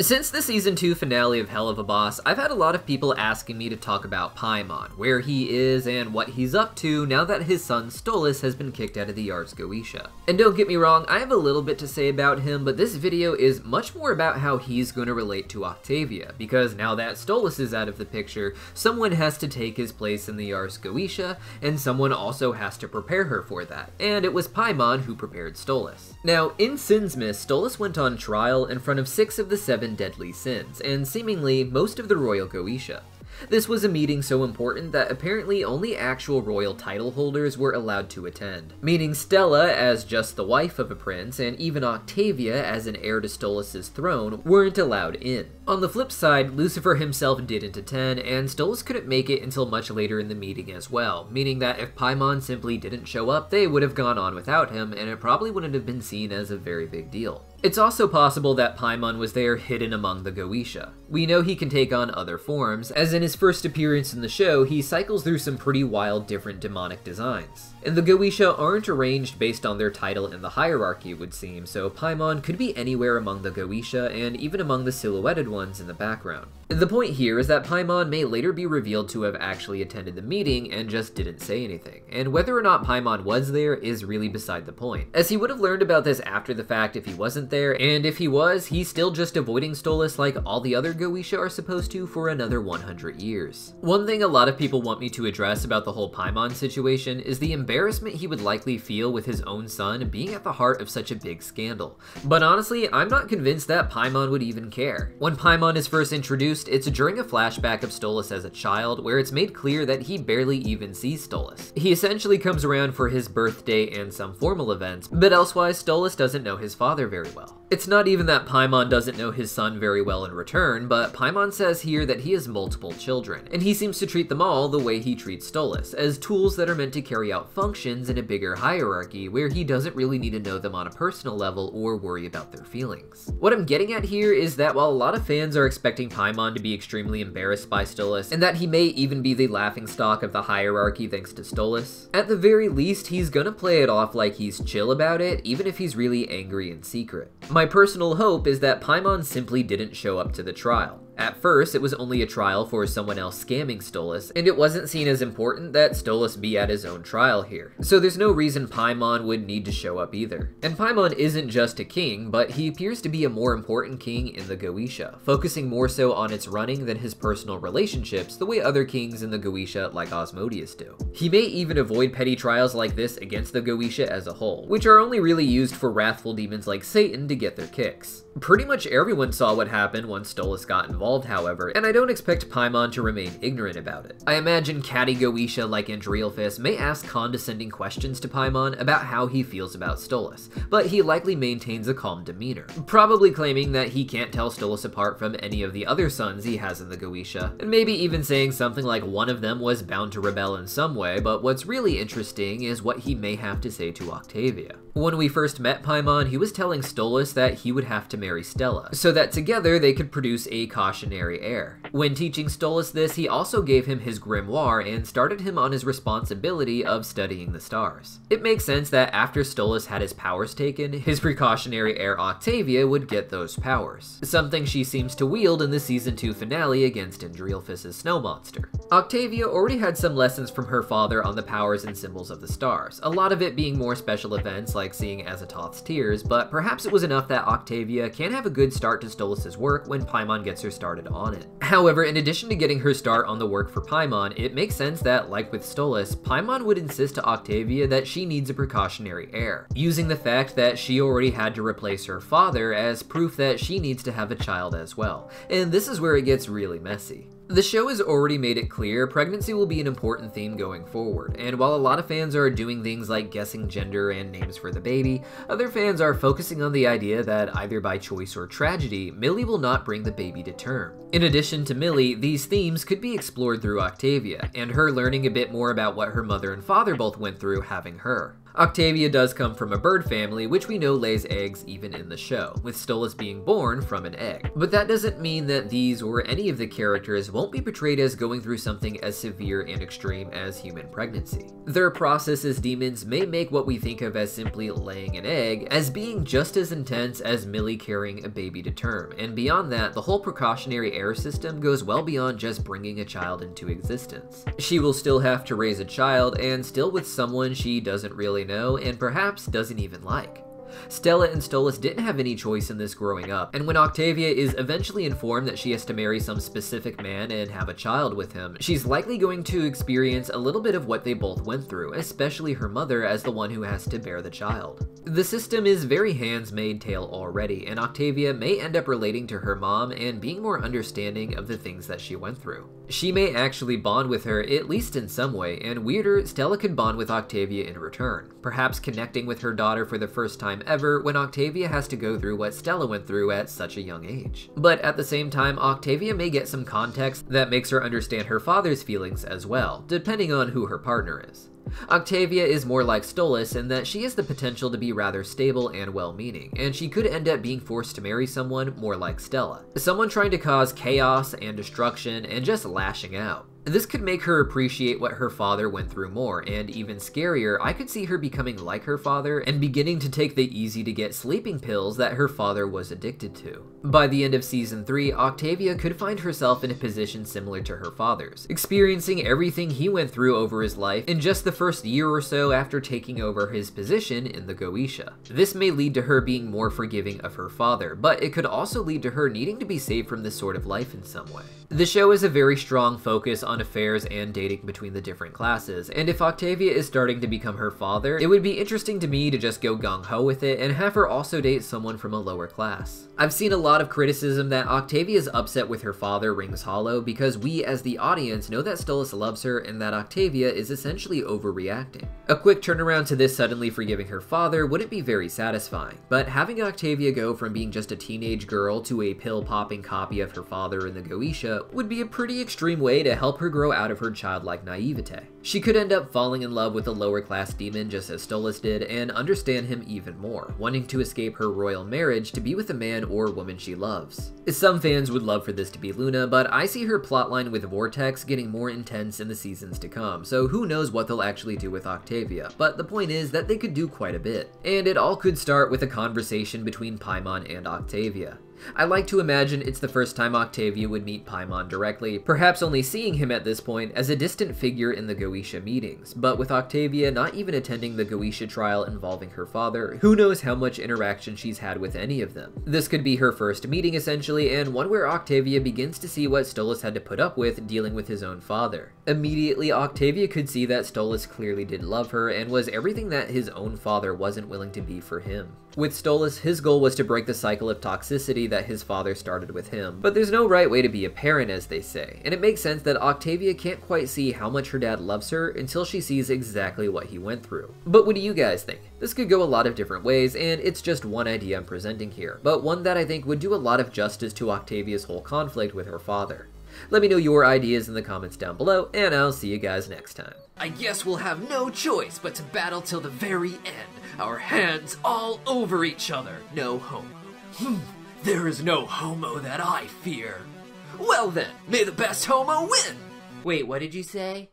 Since the Season 2 finale of Helluva Boss, I've had a lot of people asking me to talk about Paimon, where he is and what he's up to now that his son Stolas has been kicked out of the Ars Goetia. And don't get me wrong, I have a little bit to say about him, but this video is much more about how he's going to relate to Octavia, because now that Stolas is out of the picture, someone has to take his place in the Ars Goetia, and someone also has to prepare her for that, and it was Paimon who prepared Stolas. Now, in Sinsmith, Stolas went on trial in front of 6 of the 7 deadly sins, and seemingly most of the royal Goetia. This was a meeting so important that apparently only actual royal title holders were allowed to attend, meaning Stella as just the wife of a prince and even Octavia as an heir to Stolas' throne weren't allowed in. On the flip side, Lucifer himself didn't attend, and Stolas couldn't make it until much later in the meeting as well, meaning that if Paimon simply didn't show up, they would have gone on without him, and it probably wouldn't have been seen as a very big deal. It's also possible that Paimon was there hidden among the Goetia. We know he can take on other forms, as in his first appearance in the show, he cycles through some pretty wild different demonic designs. And the Goetia aren't arranged based on their title in the hierarchy, it would seem, so Paimon could be anywhere among the Goetia and even among the silhouetted ones in the background. The point here is that Paimon may later be revealed to have actually attended the meeting and just didn't say anything, and whether or not Paimon was there is really beside the point, as he would have learned about this after the fact if he wasn't there, and if he was, he's still just avoiding Stolas like all the other Goetia are supposed to for another 100 years. One thing a lot of people want me to address about the whole Paimon situation is the embarrassment he would likely feel with his own son being at the heart of such a big scandal. But honestly, I'm not convinced that Paimon would even care. When Paimon is first introduced, it's during a flashback of Stolas as a child where it's made clear that he barely even sees Stolas. He essentially comes around for his birthday and some formal events, but elsewise Stolas doesn't know his father very well. It's not even that Paimon doesn't know his son very well in return, but Paimon says here that he has multiple children, and he seems to treat them all the way he treats Stolas, as tools that are meant to carry out functions in a bigger hierarchy where he doesn't really need to know them on a personal level or worry about their feelings. What I'm getting at here is that while a lot of fans are expecting Paimon to be extremely embarrassed by Stolas, and that he may even be the laughingstock of the hierarchy thanks to Stolas, at the very least he's gonna play it off like he's chill about it, even if he's really angry in secret. My personal hope is that Paimon simply didn't show up to the trial. At first, it was only a trial for someone else scamming Stolas, and it wasn't seen as important that Stolas be at his own trial here. So there's no reason Paimon would need to show up either. And Paimon isn't just a king, but he appears to be a more important king in the Goetia, focusing more so on its running than his personal relationships the way other kings in the Goetia like Asmodeus do. He may even avoid petty trials like this against the Goetia as a whole, which are only really used for wrathful demons like Satan to get their kicks. Pretty much everyone saw what happened once Stolas got involved, however, and I don't expect Paimon to remain ignorant about it. I imagine catty Goetia like Andrealphus may ask condescending questions to Paimon about how he feels about Stolas, but he likely maintains a calm demeanor, probably claiming that he can't tell Stolas apart from any of the other sons he has in the Goetia, and maybe even saying something like one of them was bound to rebel in some way, but what's really interesting is what he may have to say to Octavia. When we first met Paimon, he was telling Stolas that he would have to marry Stella, so that together they could produce a cautionary heir. When teaching Stolas this, he also gave him his grimoire and started him on his responsibility of studying the stars. It makes sense that after Stolas had his powers taken, his precautionary heir Octavia would get those powers, something she seems to wield in the Season 2 finale against Andrealphus' snow monster. Octavia already had some lessons from her father on the powers and symbols of the stars, a lot of it being more special events like seeing Azathoth's tears, but perhaps it was enough that Octavia can have a good start to Stolas' work when Paimon gets her started on it. However, in addition to getting her start on the work for Paimon, it makes sense that, like with Stolas, Paimon would insist to Octavia that she needs a precautionary heir, using the fact that she already had to replace her father as proof that she needs to have a child as well. And this is where it gets really messy. The show has already made it clear pregnancy will be an important theme going forward, and while a lot of fans are doing things like guessing gender and names for the baby, other fans are focusing on the idea that either by choice or tragedy, Millie will not bring the baby to term. In addition to Millie, these themes could be explored through Octavia, and her learning a bit more about what her mother and father both went through having her. Octavia does come from a bird family, which we know lays eggs even in the show, with Stolas being born from an egg. But that doesn't mean that these or any of the characters won't be portrayed as going through something as severe and extreme as human pregnancy. Their process as demons may make what we think of as simply laying an egg as being just as intense as Millie carrying a baby to term, and beyond that, the whole precautionary air system goes well beyond just bringing a child into existence. She will still have to raise a child, and still with someone she doesn't really know and perhaps doesn't even like. Stella and Stolas didn't have any choice in this growing up, and when Octavia is eventually informed that she has to marry some specific man and have a child with him, she's likely going to experience a little bit of what they both went through, especially her mother as the one who has to bear the child. The system is very Handmaid's Tale already, and Octavia may end up relating to her mom and being more understanding of the things that she went through. She may actually bond with her, at least in some way, and weirder, Stella could bond with Octavia in return, perhaps connecting with her daughter for the first time ever when Octavia has to go through what Stella went through at such a young age. But at the same time, Octavia may get some context that makes her understand her father's feelings as well, depending on who her partner is. Octavia is more like Stolas in that she has the potential to be rather stable and well-meaning, and she could end up being forced to marry someone more like Stella. Someone trying to cause chaos and destruction and just lashing out. This could make her appreciate what her father went through more, and even scarier, I could see her becoming like her father and beginning to take the easy-to-get sleeping pills that her father was addicted to. By the end of Season 3, Octavia could find herself in a position similar to her father's, experiencing everything he went through over his life in just the first year or so after taking over his position in the Goetia. This may lead to her being more forgiving of her father, but it could also lead to her needing to be saved from this sort of life in some way. The show has a very strong focus on affairs and dating between the different classes, and if Octavia is starting to become her father, it would be interesting to me to just go gung-ho with it and have her also date someone from a lower class. I've seen a lot of criticism that Octavia's upset with her father rings hollow because we as the audience know that Stolas loves her and that Octavia is essentially overreacting. A quick turnaround to this suddenly forgiving her father wouldn't be very satisfying, but having Octavia go from being just a teenage girl to a pill-popping copy of her father in the Goetia would be a pretty extreme way to help her grow out of her childlike naivete. She could end up falling in love with a lower class demon just as Stolas did and understand him even more, wanting to escape her royal marriage to be with a man or woman she loves. Some fans would love for this to be Luna, but I see her plotline with Vortex getting more intense in the seasons to come, so who knows what they'll actually do with Octavia, but the point is that they could do quite a bit. And it all could start with a conversation between Paimon and Octavia. I like to imagine it's the first time Octavia would meet Paimon directly, perhaps only seeing him at this point as a distant figure in the Goetia meetings, but with Octavia not even attending the Goetia trial involving her father, who knows how much interaction she's had with any of them. This could be her first meeting essentially, and one where Octavia begins to see what Stolas had to put up with dealing with his own father. Immediately, Octavia could see that Stolas clearly did love her and was everything that his own father wasn't willing to be for him. With Stolas, his goal was to break the cycle of toxicity that his father started with him, but there's no right way to be a parent, as they say, and it makes sense that Octavia can't quite see how much her dad loves her until she sees exactly what he went through. But what do you guys think? This could go a lot of different ways, and it's just one idea I'm presenting here, but one that I think would do a lot of justice to Octavia's whole conflict with her father. Let me know your ideas in the comments down below, and I'll see you guys next time. I guess we'll have no choice but to battle till the very end, our hands all over each other. No homo. There is no homo that I fear. Well then, may the best homo win! Wait, what did you say?